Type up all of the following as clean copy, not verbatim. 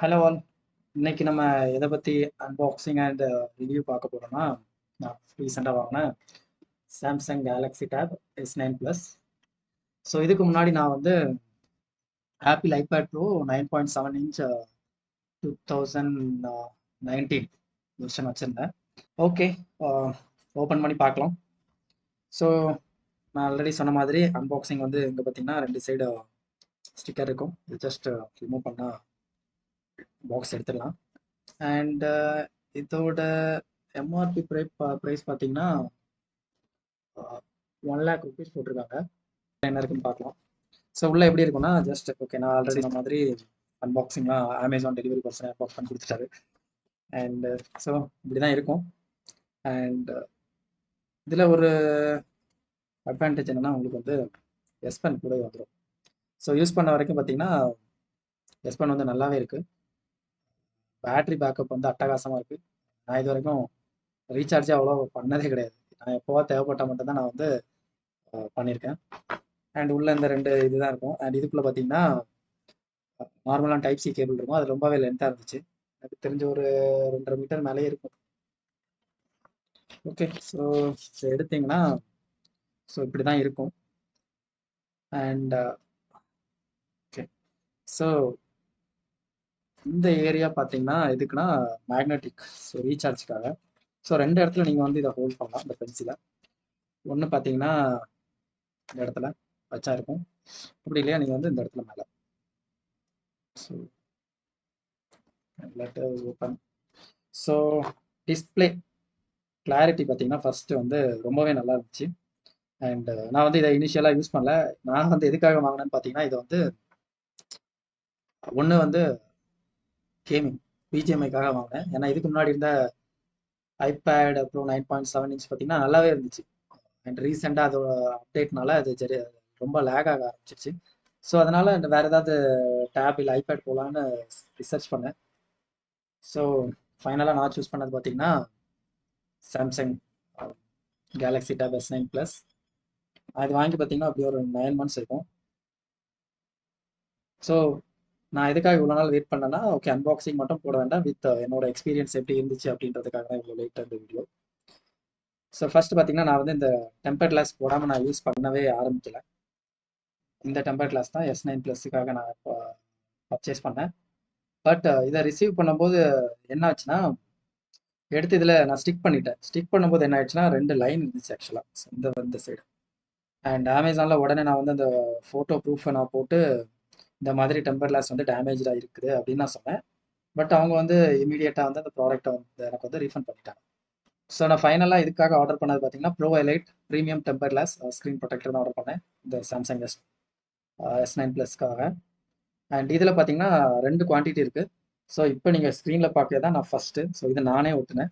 Hello all. இன்னைக்கு நம்ம எதை பற்றி அன்பாக்சிங் அண்ட் ரிவ்யூ பார்க்க போகிறோம்னா, நான் ரீசெண்டாக வாங்கினேன் Samsung Galaxy Tab S9 Plus. So இதுக்கு முன்னாடி நான் வந்து Apple iPad Pro 9.7 inch 2019 version வச்சுருந்தேன். ஓகே, ஓப்பன் பண்ணி பார்க்கலாம். ஸோ நான் ஆல்ரெடி சொன்ன மாதிரி அன்பாக்சிங் வந்து இங்கே பார்த்தீங்கன்னா 2 சைடு ஸ்டிக்கர் இருக்கும். இது ஜஸ்ட் ரிமூவ் பண்ணால் பாக்ஸ் எடுத்துடலாம். அண்ட் இதோட எம்ஆர்பி ப்ரைஸ் பார்த்தீங்கன்னா 1 lakh rupees போட்டிருக்காங்க. என்ன இருக்குன்னு பார்க்கலாம். ஸோ உள்ள எப்படி இருக்குன்னா, ஜஸ்ட் ஓகே, நான் ஆல்ரெடி சொன்ன மாதிரி அன்பாக்சிங்லாம் அமேசான் டெலிவரி பர்சன் அன்பாக்ஸ் பண்ணி கொடுத்துட்டாரு. அண்ட் ஸோ இப்படி தான் இருக்கும். அண்ட் இதில் ஒரு அட்வான்டேஜ் என்னன்னா, உங்களுக்கு வந்து எஸ் பென் கூட வந்துடும். ஸோ யூஸ் பண்ண வரைக்கும் பார்த்தீங்கன்னா எஸ் பென் வந்து நல்லாவே இருக்குது. பேட்டரி பேக்கப் வந்து அட்டகாசமாக இருக்குது. நான் இது வரைக்கும் ரீசார்ஜே அவ்வளோ பண்ணதே கிடையாது. நான் எப்போவா தேவைப்பட்டால் மட்டும்தான் நான் வந்து பண்ணியிருக்கேன். அண்ட் உள்ள இந்த 2 இதுதான் இருக்கும். அண்ட் இதுக்குள்ளே பார்த்தீங்கன்னா நார்மலான டைப் சி கேபிள் இருக்கும். அது ரொம்பவே லென்த்தாக இருந்துச்சு. எனக்கு தெரிஞ்ச ஒரு 2.5 மீட்டர் மேலேயே இருக்கும். ஓகே, ஸோ எடுத்தீங்கன்னா ஸோ இப்படி தான் இருக்கும். அண்ட் ஓகே, ஸோ இந்த ஏரியா பார்த்தீங்கன்னா எதுக்குன்னா மேக்னெட்டிக், ஸோ ரீசார்ஜ்க்காக. ஸோ 2 இடத்துல நீங்கள் வந்து இதை ஹோல்ட் பண்ணலாம். இந்த பென்சிலை ஒன்று பார்த்தீங்கன்னா இந்த இடத்துல வச்சா இருக்கும். அப்படி இல்லையா நீங்கள் வந்து இந்த இடத்துல மேலே. So let us open. So display clarity பார்த்தீங்கன்னா ஃபர்ஸ்ட் வந்து ரொம்பவே நல்லா இருந்துச்சு. அண்ட் நான் வந்து இதை இனிஷியலாக யூஸ் பண்ணல. நான் வந்து எதுக்காக வாங்கினேன்னு பார்த்தீங்கன்னா, இதை வந்து ஒன்று வந்து கேமிங் பிஜிஎம்ஐக்காக வாங்கினேன். ஏன்னா இதுக்கு முன்னாடி இருந்த ஐபேட் ப்ரோ 9.7 இன்ச் பார்த்தீங்கன்னா நல்லாவே இருந்துச்சு. அண்ட் ரீசெண்டாக அதோட அப்டேட்னால அது சரி ரொம்ப லேக் ஆக ஆரம்பிச்சிருச்சு. ஸோ அதனால வேற ஏதாவது டேப் இல்லை ஐபேட் போகலான்னு ரிசர்ச் பண்ணேன். ஸோ ஃபைனலாக நான் சூஸ் பண்ணது பார்த்தீங்கன்னா Samsung Galaxy Tab S9 Plus. அது வாங்கி பார்த்தீங்கன்னா அப்படி ஒரு 9 months இருக்கும். ஸோ நான் எதுக்காக இவ்வளோ நாள் வெயிட் பண்ணேன்னா, ஓகே அன்பாக்சிங் மட்டும் போட வேண்டாம், வித் என்னோட எக்ஸ்பீரியன்ஸ் எப்படி இருந்துச்சு அப்படின்றதுக்காக தான் இவ்வளோ லேட்டாக இந்த வீடியோ. ஸோ ஃபர்ஸ்ட் பார்த்தீங்கன்னா நான் வந்து இந்த டெம்பர் கிளாஸ் போடாமல் நான் யூஸ் பண்ணவே ஆரம்பிக்கல. இந்த டெம்பர் கிளாஸ் தான் S9 Plus நான் இப்போ பர்ச்சேஸ் பண்ணேன். பட் இதை ரிசீவ் பண்ணும்போது என்ன ஆச்சுன்னா, எடுத்து இதில் நான் ஸ்டிக் பண்ணிட்டேன். ஸ்டிக் பண்ணும்போது என்ன ஆயிடுச்சுன்னா 2 லைன் இருந்துச்சு ஆக்சுவலாக இந்த சைடு. அண்ட் அமேசானில் உடனே நான் வந்து அந்த ஃபோட்டோ ப்ரூஃபை நான் போட்டு இந்த மாதிரி டெம்பர் கிளாஸ் வந்து டேமேஜாக இருக்குது அப்படின்னு நான் சொன்னேன். பட் அவங்க வந்து இமீடியட்டாக வந்து அந்த ப்ராடக்ட்டை வந்து எனக்கு வந்து ரீஃபண்ட் பண்ணிட்டாங்க. ஸோ நான் ஃபைனலாக இதுக்காக ஆர்டர் பண்ணது பார்த்தீங்கன்னா bro elite premium temper glass screen protector தான் ஆர்டர் பண்ணேன், இந்த சாம்சங் S9 Plus அண்ட் இதில் பார்த்தீங்கன்னா 2 குவான்டிட்டி இருக்குது. ஸோ இப்போ நீங்கள் ஸ்க்ரீனில் பார்க்கறது தான் நான் ஃபஸ்ட்டு. ஸோ இது நானே ஒட்டினேன்.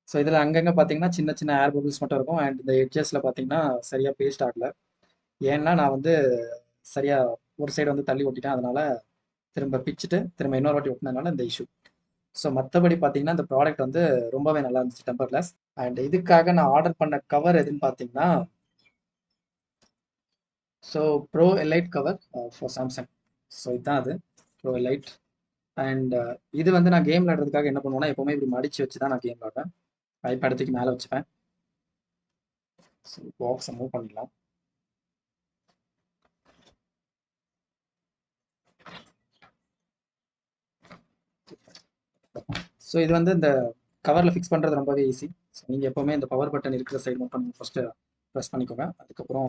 ஸோ இதில் அங்கங்கே பார்த்தீங்கன்னா சின்ன சின்ன ஏர் பபிள்ஸ் மட்டும் இருக்கும். அண்ட் இந்த எட்ஜஸில் பார்த்தீங்கன்னா சரியாக பேஸ்ட் ஆகலை. ஏன்னா நான் வந்து சரியாக ஒரு சைடு வந்து தள்ளி ஒட்டிட்டேன். அதனால திரும்ப பிச்சுட்டு திரும்ப இன்னொரு வாட்டி ஒட்டினதுனால இந்த இஷ்யூ. ஸோ மற்றபடி பார்த்தீங்கன்னா இந்த ப்ராடக்ட் வந்து ரொம்பவே நல்லா இருந்துச்சு டெம்பர் கிளாஸ். அண்ட் இதுக்காக நான் ஆர்டர் பண்ண கவர் எதுன்னு பார்த்தீங்கன்னா, so bro elite cover for Samsung. So இதுதான் அது ப்ரோ எலைட். அண்ட் இது வந்து நான் கேம் விளையாடுறதுக்காக என்ன பண்ணுவேன்னா, எப்போவுமே இப்படி மடிச்சு வச்சு தான் நான் கேம் விளையாடுவேன். ஐபேட் தூக்கி மேலே வச்சுப்பேன். ஸோ பாக்ஸை மூவ் பண்ணிடலாம். ஸோ இது வந்து இந்த கவரில் ஃபிக்ஸ் பண்ணுறது ரொம்பவே ஈஸி. ஸோ நீங்கள் எப்போவுமே இந்த பவர் பட்டன் இருக்கிற சைடு மட்டும் ஃபஸ்ட்டு ப்ரெஸ் பண்ணிக்கோங்க. அதுக்கப்புறம்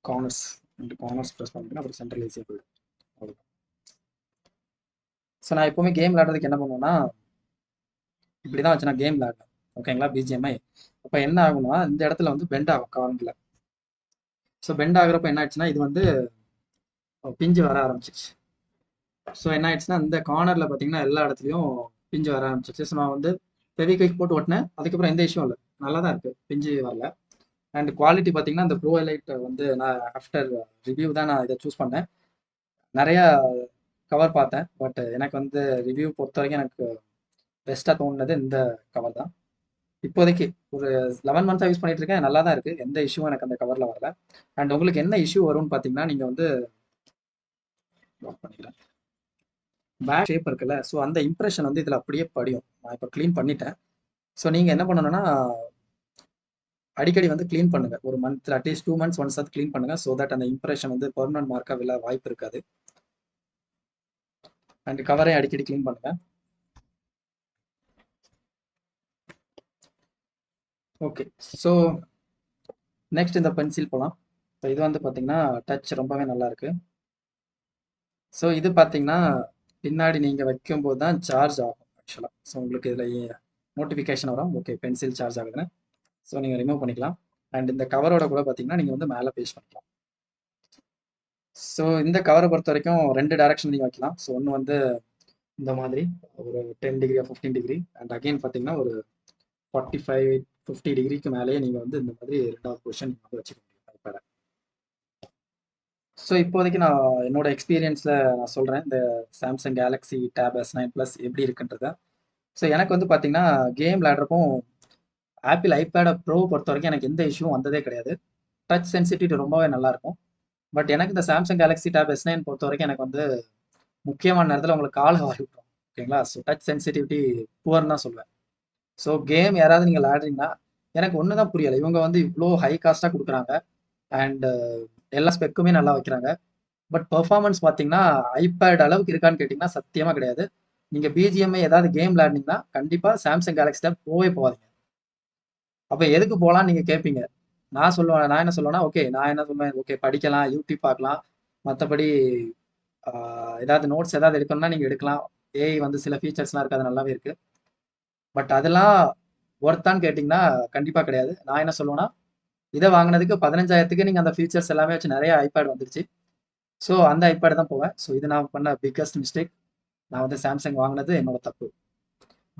கார்னர்ஸ் 2 கார்னர்ஸ் ப்ரெஸ் பண்ணிங்கன்னா அப்புறம் சென்ட்ரல் ஈஸியாக போயிடும். அவ்வளோ. ஸோ நான் எப்போவுமே கேம் விளையாடுறதுக்கு என்ன பண்ணுவேன்னா, இப்படி தான் வச்சு நான் கேம் விளையாடுவேன். ஓகேங்களா, பிஜிஎம்ஐ. அப்போ என்ன ஆகும்னா இந்த இடத்துல வந்து பெண்ட் ஆகும் கார்னரில். ஸோ பெண்ட் ஆகுறப்ப என்ன ஆச்சுன்னா இது வந்து பிஞ்சு வர ஆரம்பிச்சிச்சு. ஸோ என்ன ஆயிடுச்சுன்னா இந்த கார்னரில் பார்த்தீங்கன்னா எல்லா இடத்துலையும் பிஞ்சு வர ஆரம்பிச்சிச்சு. ஸோ நான் வந்து ஃபெவிக்விக் போட்டு ஓட்டினேன். அதுக்கப்புறம் எந்த இஷ்யூவும் இல்லை, நல்லா தான் இருக்குது, பிஞ்சு வரல. அண்ட் குவாலிட்டி பார்த்தீங்கன்னா இந்த ப்ரோ எலைட் வந்து நான் ஆஃப்டர் ரிவ்யூ தான் நான் இதை சூஸ் பண்ணேன். நிறையா கவர் பார்த்தேன். பட் எனக்கு வந்து ரிவ்யூ பொறுத்த வரைக்கும் எனக்கு பெஸ்ட்டாக தோணுனது இந்த கவர் தான். இப்போதைக்கு ஒரு 11 months யூஸ் பண்ணிட்டு இருக்கேன், நல்லா தான் இருக்குது, எந்த இஷ்யூவும் எனக்கு அந்த கவரில் வரல. அண்ட் உங்களுக்கு என்ன இஷ்யூ வரும்னு பார்த்தீங்கன்னா, நீங்கள் வந்து லாக் பண்ணிக்கிறேன். பேக் ஷேப் இருக்குல்ல, ஸோ அந்த இம்ப்ரெஷன் வந்து இதில் அப்படியே படியும். நான் இப்போ க்ளீன் பண்ணிட்டேன். ஸோ நீங்கள் என்ன பண்ணணும்னா அடிக்கடி வந்து க்ளீன் பண்ணுங்க. ஒரு மந்த் அட்லீஸ்ட் 2 மந்த்ஸ் ஒன்ஸ் அது க்ளீன் பண்ணுங்க. ஸோ தட் அந்த இம்ப்ரெஷன் வந்து பெர்மனன்ட் மார்க்காக விழ வாய்ப்பு இருக்காது. அண்ட் கவரையும் அடிக்கடி க்ளீன் பண்ணுங்க. ஓகே, ஸோ நெக்ஸ்ட் இந்த பென்சில் போகலாம். ஸோ இது வந்து பார்த்தீங்கன்னா டச் ரொம்பவே நல்லா இருக்கு. ஸோ இது பார்த்தீங்கன்னா பின்னாடி நீங்கள் வைக்கும்போது தான் சார்ஜ் ஆகும் ஆக்சுவலாக. ஸோ உங்களுக்கு இதில் நோட்டிஃபிகேஷன் வரும், ஓகே பென்சில் சார்ஜ் ஆகுதுன்னு. ஸோ நீங்கள் ரிமூவ் பண்ணிக்கலாம். அண்ட் இந்த கவரோட கூட பார்த்தீங்கன்னா நீங்கள் வந்து மேலே பேஸ்ட் பண்ணிக்கலாம். ஸோ இந்த கவரை பொறுத்த வரைக்கும் 2 டைரக்ஷன் நீங்கள் வைக்கலாம். ஸோ ஒன்று வந்து இந்த மாதிரி ஒரு 10 டிகிரி 15 டிகிரி அண்ட் அகைன் பார்த்தீங்கன்னா ஒரு 45 50 டிகிரிக்கு மேலேயே நீங்கள் வந்து இந்த மாதிரி 2வது பொசிஷன் வந்து வச்சுக்க முடியும் ஐபேடை. ஸோ இப்போதைக்கு நான் என்னோட எக்ஸ்பீரியன்ஸில் நான் சொல்கிறேன் இந்த Samsung Galaxy Tab S9 plus எப்படி இருக்குன்றத. ஸோ எனக்கு வந்து பார்த்தீங்கன்னா கேம் விளையாடுறப்போ ஆப்பிள் ஐபேடை ப்ரோ பொறுத்த வரைக்கும் எனக்கு எந்த இஷ்யூவும் வந்ததே கிடையாது. டச் சென்சிட்டிவிட்டி ரொம்பவே நல்லாயிருக்கும். பட் எனக்கு இந்த சாம்சங் கேலக்ஸி டேப் S9 பொறுத்த வரைக்கும் எனக்கு வந்து முக்கியமான நேரத்தில் உங்களுக்கு காலை வாரி விட்டுரும். ஓகேங்களா? ஸோ டச் சென்சிட்டிவிட்டி புவர்னு தான் சொல்லுவேன். ஸோ கேம் யாராவது நீங்கள் விளையாடுறீங்கன்னா எனக்கு ஒன்று தான் புரியலை. இவங்க வந்து இவ்வளோ ஹை காஸ்ட்டாக கொடுக்குறாங்க அண்ட் எல்லா ஸ்பெக்குமே நல்லா வைக்கிறாங்க. பட் பெர்ஃபார்மன்ஸ் பார்த்தீங்கன்னா ஐபேட் அளவுக்கு இருக்கான்னு கேட்டிங்கன்னா சத்தியமாக கிடையாது. நீங்கள் பிஜிஎம்ஐ ஏதாவது கேம் விளையாடினீங்கன்னா கண்டிப்பாக சாம்சங் கேலக்ஸி டேப் போவே போகாதீங்க. அப்போ எதுக்கு போகலான்னு நீங்கள் கேட்பீங்க. நான் என்ன சொல்லுவேன்னா, ஓகே நான் என்ன சொல்லுவேன், ஓகே படிக்கலாம், யூடியூப் பார்க்கலாம், மற்றபடி ஏதாவது நோட்ஸ் ஏதாவது எடுக்கணும்னா நீங்கள் எடுக்கலாம். ஏஐ வந்து சில ஃபீச்சர்ஸ்லாம் இருக்குது, அது நல்லாவே இருக்குது. பட் அதெல்லாம் ஒர்த்தான்னு கேட்டிங்கன்னா கண்டிப்பாக கிடையாது. நான் என்ன சொல்லுவேன்னா, இதை வாங்கினதுக்கு 15,000க்கு நீங்கள் அந்த ஃபீச்சர்ஸ் எல்லாமே வச்சு நிறைய ஐபேட் வந்துருச்சு. ஸோ அந்த ஐபேட் தான் போவேன். ஸோ இது நான் பண்ண பிக்கஸ்ட் மிஸ்டேக். நான் வந்து சாம்சங் வாங்கினது என்னோட தப்பு.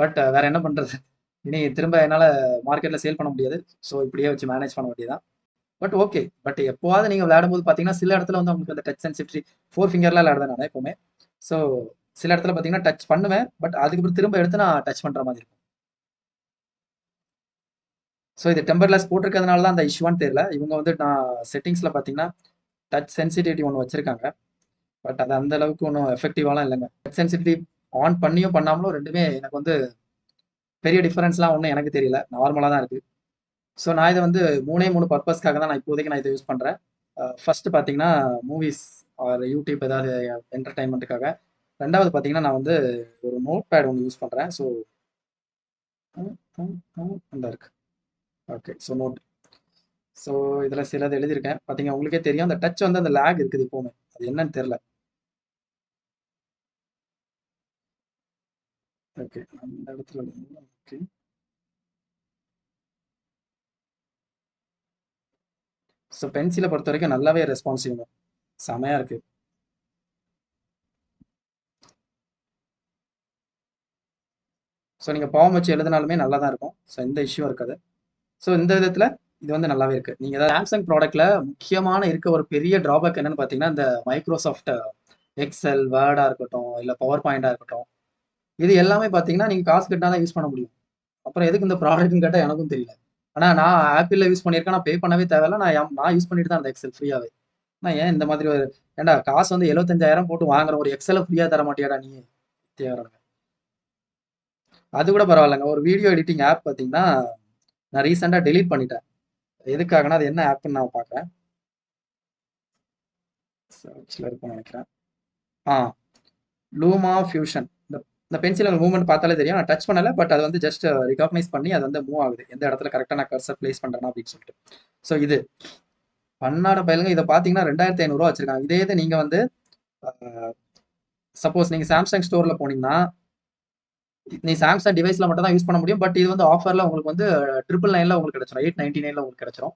பட் வேற என்ன பண்ணுறது, இனி திரும்ப என்னால் மார்க்கெட்டில் சேல் பண்ண முடியாது. ஸோ இப்படியே வச்சு மேனேஜ் பண்ண வேண்டியதான். பட் ஓகே, பட் எப்போவாவது நீங்கள் விளையாடும்போது பார்த்தீங்கன்னா சில இடத்துல வந்து உங்களுக்கு அந்த டச் சென்சிட்டிவிட்டி 4 ஃபிங்கர்லாம் விளையாடுவேன் நான் எப்போவுமே. ஸோ சில இடத்துல பார்த்தீங்கன்னா டச் பண்ணுவேன், பட் அதுக்கப்புறம் திரும்ப எடுத்து நான் டச் பண்ணுற மாதிரி இருக்கும். ஸோ இது டெம்பர் கிளாஸ் போட்டிருக்கிறதுனால தான் அந்த இஷ்யூவான்னு தெரியல. இவங்க வந்து நான் செட்டிங்ஸில் பார்த்தீங்கன்னா டச் சென்சிட்டிவிட்டி ஒன்று வச்சிருக்காங்க. பட் அது அந்த அளவுக்கு ஒன்றும் எஃபெக்டிவாலாம் இல்லைங்க. டச் சென்சிட்டிவிட்டி ஆன் பண்ணியும் பண்ணாமலும் ரெண்டுமே எனக்கு வந்து பெரிய டிஃபரன்ஸ்லாம் ஒன்றும் எனக்கு தெரியல. நார்மலாக தான் இருக்குது. ஸோ நான் இதை வந்து 3 பர்பஸ்க்காக தான் நான் இப்போதைக்கு நான் இதை யூஸ் பண்ணுறேன். ஃபர்ஸ்ட் பார்த்தீங்கன்னா மூவிஸ் ஆர் யூடியூப் ஏதாவது என்டர்டைன்மெண்ட்டுக்காக. 2வது பார்த்தீங்கன்னா நான் வந்து ஒரு நோட் பேட் ஒன்று யூஸ் பண்ணுறேன். ஸோ இந்த இருக்கு. Okay, so note. ஸோ இதில் சிலது எழுதியிருக்கேன். பார்த்தீங்க உங்களுக்கே தெரியும் அந்த டச் வந்து அந்த லேக் இருக்குது எப்போவுமே. அது என்னன்னு தெரில. ஓகே, அந்த இடத்துல ஓகே. ஸோ பென்சிலை பொறுத்த வரைக்கும் நல்லாவே ரெஸ்பான்சிவ்ங்க, செமையாக இருக்குது. ஸோ நீங்கள் பாவம் வச்சு எழுதினாலுமே நல்லா தான் இருக்கும். ஸோ எந்த இஷ்யூ இருக்காது. ஸோ இந்த விதத்தில் இது வந்து நல்லாவே இருக்குது. நீங்கள் ஏதாவது சாம்சங் ப்ராடக்ட்டில் முக்கியமான இருக்க ஒரு பெரிய ட்ராபேக் என்னன்னு பார்த்தீங்கன்னா இந்த மைக்ரோசாஃப்ட் எக்ஸல் வேர்டாக இருக்கட்டும், இல்லை பவர் பாயிண்டாக இருக்கட்டும், இது எல்லாமே பார்த்தீங்கன்னா நீங்கள் காசு கட்டினா தான் யூஸ் பண்ண முடியும். அப்புறம் எதுக்கு இந்த ப்ராடக்ட்னு கேட்டால் எனக்கும் தெரியல. ஆனால் நான் ஆப்பிளில் யூஸ் பண்ணியிருக்கேன், நான் பே பண்ணவே தேவையில்ல. நான் யூஸ் பண்ணிட்டு தான் அந்த எக்ஸல் ஃப்ரீயாகவே. நான் ஏன் இந்த மாதிரி ஒரு ஏன்டா காசு வந்து 75,000 போட்டு வாங்குற ஒரு எக்ஸலை ஃப்ரீயாக தர மாட்டியாடா நீ தேவையான. அது கூட பரவாயில்லைங்க. ஒரு வீடியோ எடிட்டிங் ஆப் பார்த்தீங்கன்னா நான் ரீசெண்டாக டெலீட் பண்ணிட்டேன். எதுக்காகனா அது என்ன ஆப்னு நான் பார்க்குறேன். சர்ச்சில் இருக்கும்னு நினைக்கிறேன். ஆ லூமா ஃபியூஷன். இந்த இந்த பென்சில் மூவ்மெண்ட் பார்த்தாலே தெரியும். நான் டச் பண்ணலை, பட் அது வந்து ஜஸ்ட் ரிகாக்னைஸ் பண்ணி அது வந்து மூவ் ஆகுது எந்த இடத்துல கரெக்டாக நான் கர்சர் பிளேஸ் பண்ணுறேன்னா அப்படின்னு சொல்லிட்டு. ஸோ இது பன்னாட பயலுங்க. இதை பார்த்தீங்கன்னா 2,500 வச்சிருக்காங்க. இதே இது நீங்கள் வந்து சப்போஸ் நீங்கள் சாம்சங் ஸ்டோரில் போனீங்கன்னா நீ சாம்சங் டிவைஸில் மட்டும் தான் யூஸ் பண்ண முடியும். பட் இது வந்து ஆஃபரில் உங்களுக்கு வந்து 999 உங்களுக்கு கிடைச்சிடும், 899 உங்களுக்கு கிடைச்சிடும்.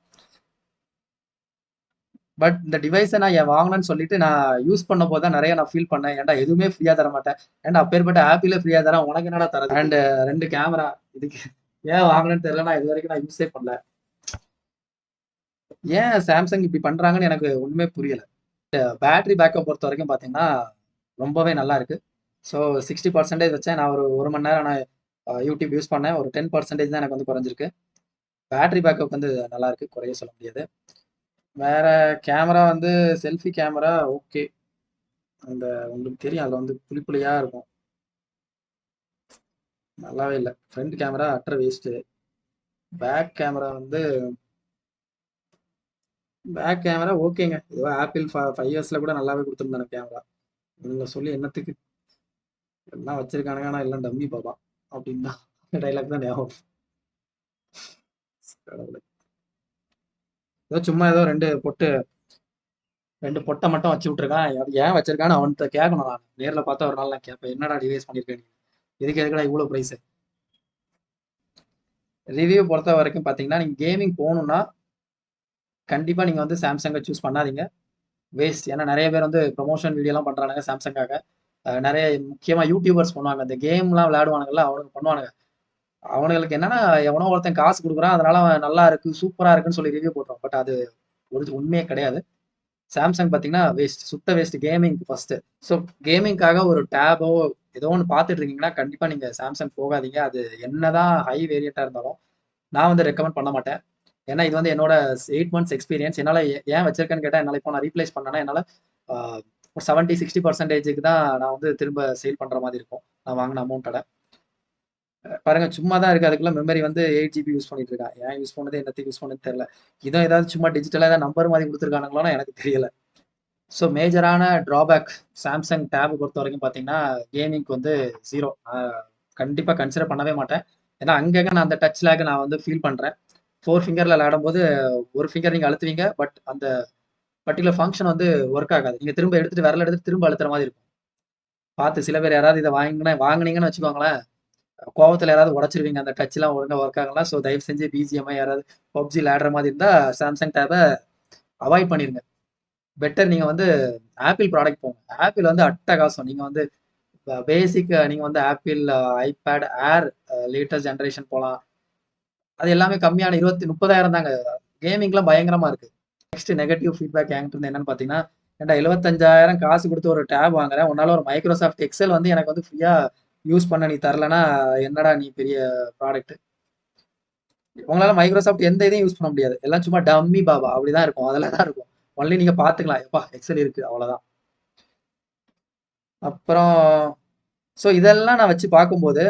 பட் இந்த டிவைஸை நான் ஏன் வாங்கினேன்னு சொல்லிட்டு நான் யூஸ் பண்ண போது தான் நிறைய நான் ஃபீல் பண்ணேன். ஏன்டா எதுவுமே ஃப்ரீயாக தர மாட்டேன், ஏன்டா அப்பேற்பட்ட ஆப்பிளே ஃப்ரீயாக தரேன், உனக்கு என்னடா தரது. அண்ட் 2 கேமரா, இதுக்கு ஏன் வாங்கினேன்னு தெரியல. நான் இது வரைக்கும் நான் யூஸே பண்ணல. ஏன் சாம்சங் இப்படி பண்ணுறாங்கன்னு எனக்கு ஒன்றுமே புரியல. பேட்டரி பேக்கப் பொறுத்த வரைக்கும் பார்த்தீங்கன்னா ரொம்பவே நல்லா இருக்கு. ஸோ 60% வச்சேன். நான் ஒரு மணி நேரம் நான் யூடியூப் யூஸ் பண்ணேன். ஒரு 10% தான் எனக்கு வந்து குறைஞ்சிருக்கு. பேட்டரி பேக்கப் வந்து நல்லா இருக்கு, குறைய சொல்ல முடியாது. வேற கேமரா வந்து செல்ஃபி கேமரா ஓகே. அந்த உங்களுக்கு தெரியும் அதில் வந்து புளி புளியாக இருக்கும், நல்லாவே இல்லை. Front camera utter waste. Back camera வந்து பேக் கேமரா ஓகேங்க, ஏதோ ஆப்பிள் 5 இயர்ஸில் கூட நல்லாவே கொடுத்துருந்தாங்க கேமரா. இவங்க சொல்லி என்னத்துக்கு எல்லாம் வச்சிருக்கானுங்க, ஆனால் எல்லாம் டம்மி பாப்பா அப்படின்னு தான் அந்த டைலாக் தான் ஞாபகம். கடவுளே. ஏதோ சும்மா ஏதோ ரெண்டு பொட்டை மட்டும் வச்சு விட்ருக்கான். அது ஏன் வச்சிருக்கான்னு அவன்கிட்ட கேட்கணும். நான் நேரில் பார்த்தா ஒரு நாள் நான் கேட்பேன், என்னடா டிவைஸ் பண்ணியிருக்கேன் நீ, இதுக்கு எதுக்குடா இவ்வளோ ப்ரைஸு. ரிவ்யூ பொறுத்த வரைக்கும் பார்த்தீங்கன்னா, நீங்கள் கேமிங் போகணுன்னா கண்டிப்பாக நீங்கள் வந்து சாம்சங்கை சூஸ் பண்ணாதீங்க, வேஸ்ட். ஏன்னா நிறைய பேர் வந்து ப்ரொமோஷன் வீடியோலாம் பண்ணுறானுங்க சாம்சங்காக. நிறைய முக்கியமாக யூடியூபர்ஸ் பண்ணுவாங்க, இந்த கேம்லாம் விளையாடுவானுங்கல்ல, அவனுக்கு பண்ணுவானுங்க. அவனுங்களுக்கு என்னன்னா, எவனோ ஒருத்தன் காசு கொடுக்குறான், அதனால அவன் நல்லா இருக்கு சூப்பரா இருக்குன்னு சொல்லி ரிவ்யூ போடுறான். பட் அது ஒரு உண்மையே கிடையாது. சாம்சங் பார்த்தீங்கன்னா வேஸ்ட், சுத்த வேஸ்ட் கேமிங் ஃபர்ஸ்ட். ஸோ கேமிங்காக ஒரு டேபோ ஏதோ ஒன்று பார்த்துட்டு இருக்கீங்கன்னா கண்டிப்பாக நீங்கள் சாம்சங் போகாதீங்க. அது என்னதான் ஹை வேரியண்ட்டாக இருந்தாலும் நான் வந்து ரெக்கமெண்ட் பண்ண மாட்டேன். ஏன்னா இது வந்து என்னோட 8 months எக்ஸ்பீரியன்ஸ். என்னால் ஏன் வச்சிருக்கேன்னு கேட்டால், என்னால் இப்போ நான் ரீப்ளேஸ் பண்ணேன்னா என்னால் ஒரு 70-60% தான் நான் வந்து திரும்ப சேல் பண்ணுற மாதிரி இருக்கும் நான் வாங்கின அமௌண்ட்டோட. பாருங்க சும்மா தான் இருக்கு, அதுக்குள்ள மெமரி வந்து 8 GB யூஸ் பண்ணிட்டு இருக்கான். ஏன் யூஸ் பண்ணது என்னத்துக்கு யூஸ் பண்ணது தெரியல. இதான் ஏதாவது சும்மா டிஜிட்டலாக ஏதாவது நம்பர் மாதிரி கொடுத்துருக்கானுங்களோன்னு எனக்கு தெரியல. ஸோ மேஜரான ட்ராபேக் சாம்சங் டேப் பொறுத்த வரைக்கும் பார்த்தீங்கன்னா, கேமிங்க்கு வந்து ஜீரோ. கண்டிப்பாக கன்சிடர் பண்ணவே மாட்டேன். ஏன்னா அங்கங்கே நான் அந்த டச் லேக் நான் வந்து ஃபீல் பண்ணுறேன். 4 ஃபிங்கரில் விளையாடும்போது ஒரு ஃபிங்கர் நீங்கள் அழுத்துவீங்க, பட் அந்த பர்டிகுலர் ஃபங்க்ஷன் வந்து ஒர்க் ஆகாது. நீங்கள் திரும்ப எடுத்துட்டு விரல் எடுத்து திரும்ப அழுத்துற மாதிரி இருக்கும். பார்த்து சில பேர் யாராவது இதை வாங்கினீங்கன்னு வச்சுக்கோங்களேன், கோவத்தில் யாராவது உடச்சிருவீங்க, அந்த டச்லாம் ஒழுங்காக ஒர்க் ஆகலாம். ஸோ தயவு செஞ்சு பிஜிஎம்ஐ யாராவது பப்ஜி விளையாடுற மாதிரி இருந்தால் சாம்சங் டேபை அவாய்ட் பண்ணிடுங்க. பெட்டர் நீங்கள் வந்து ஆப்பிள் ப்ராடக்ட் போங்க. ஆப்பிள் வந்து அட்டகாசம். நீங்கள் வந்து பேசிக் நீங்கள் வந்து ஆப்பிள் ஐபேட் ஏர் லேட்டஸ்ட் ஜென்ரேஷன் போகலாம். அது எல்லாமே கம்மியான 30,000 தாங்க. கேமிங்லாம் பயங்கரமாக இருக்குது. நெக்ஸ்ட் நெகட்டிவ் ஃபீட்பேக் என்கிட்ட இருந்து என்னன்னு பார்த்தீங்கன்னா, ஏன்டா 75,000 காசு கொடுத்து ஒரு டேப் வாங்குறேன், உன்னால ஒரு மைக்ரோசாஃப்ட் எக்ஸல் வந்து எனக்கு வந்து ஃப்ரீயாக யூஸ் பண்ண நீ தரலனா என்னடா நீ பெரிய ப்ராடக்ட். உங்களால மைக்ரோசாஃப்ட் எந்த இதையும் யூஸ் பண்ண முடியாது, எல்லாம் சும்மா டம்மி பாபா அப்படிதான் இருக்கும், அதில் தான் இருக்கும். ஒன்லி நீங்கள் பார்த்துக்கலாம், எப்பா எக்ஸல் இருக்குது அவ்வளோதான். அப்புறம் ஸோ இதெல்லாம் நான் வச்சு பார்க்கும்போது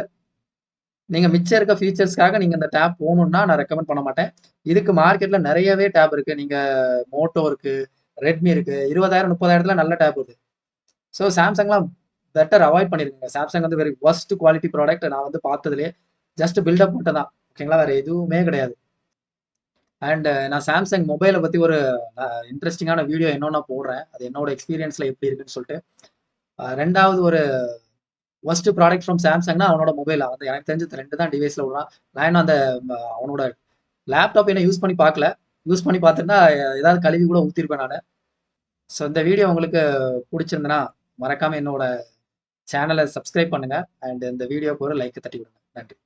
நீங்கள் மிச்சம் இருக்க ஃபீச்சர்ஸ்க்காக நீங்கள் இந்த டேப் போகணுன்னா நான் ரெக்கமெண்ட் பண்ண மாட்டேன். இதுக்கு மார்க்கெட்டில் நிறையவே டேப் இருக்குது. நீங்கள் மோட்டோ இருக்குது, ரெட்மி இருக்குது, 20,000-30,000 நல்ல டேப் இருக்குது. ஸோ சாம்சங்லாம் பெட்டர் அவாய்ட் பண்ணியிருக்கேங்க. சாம்சங் வந்து வெரி ஒர்ஸ்ட் குவாலிட்டி ப்ராடக்ட் நான் வந்து பார்த்ததுலேயே. ஜஸ்ட் பில்டப் மட்டும் தான், ஓகேங்களா, வேறு எதுவுமே கிடையாது. அண்ட் நான் சாம்சங் மொபைலை பற்றி ஒரு இன்ட்ரெஸ்டிங்கான வீடியோ இன்னொன்று போடுறேன், அது என்னோட எக்ஸ்பீரியன்ஸில் எப்படி இருக்குன்னு சொல்லிட்டு. ரெண்டாவது ஒரு ஒர்ஸ்ட் ப்ராடக்ட் ஃப்ரம் சாம்சங்னா அவனோட மொபைல். வந்து எனக்கு தெரிஞ்சு 2 தான் டிவைஸில் விடுறான். நான் இன்னும் அந்த அவனோட லேப்டாப் என்ன யூஸ் பண்ணி பார்க்கல. யூஸ் பண்ணி பார்த்துருந்தா ஏதாவது கழுவி கூட ஊற்றிருப்பேன் நான். ஸோ இந்த வீடியோ உங்களுக்கு பிடிச்சிருந்தனா மறக்காமல் என்னோட சேனலை சப்ஸ்கிரைப் பண்ணுங்கள். அண்ட் இந்த வீடியோக்கு ஒரு லைக் தட்டி விடுங்க. நன்றி.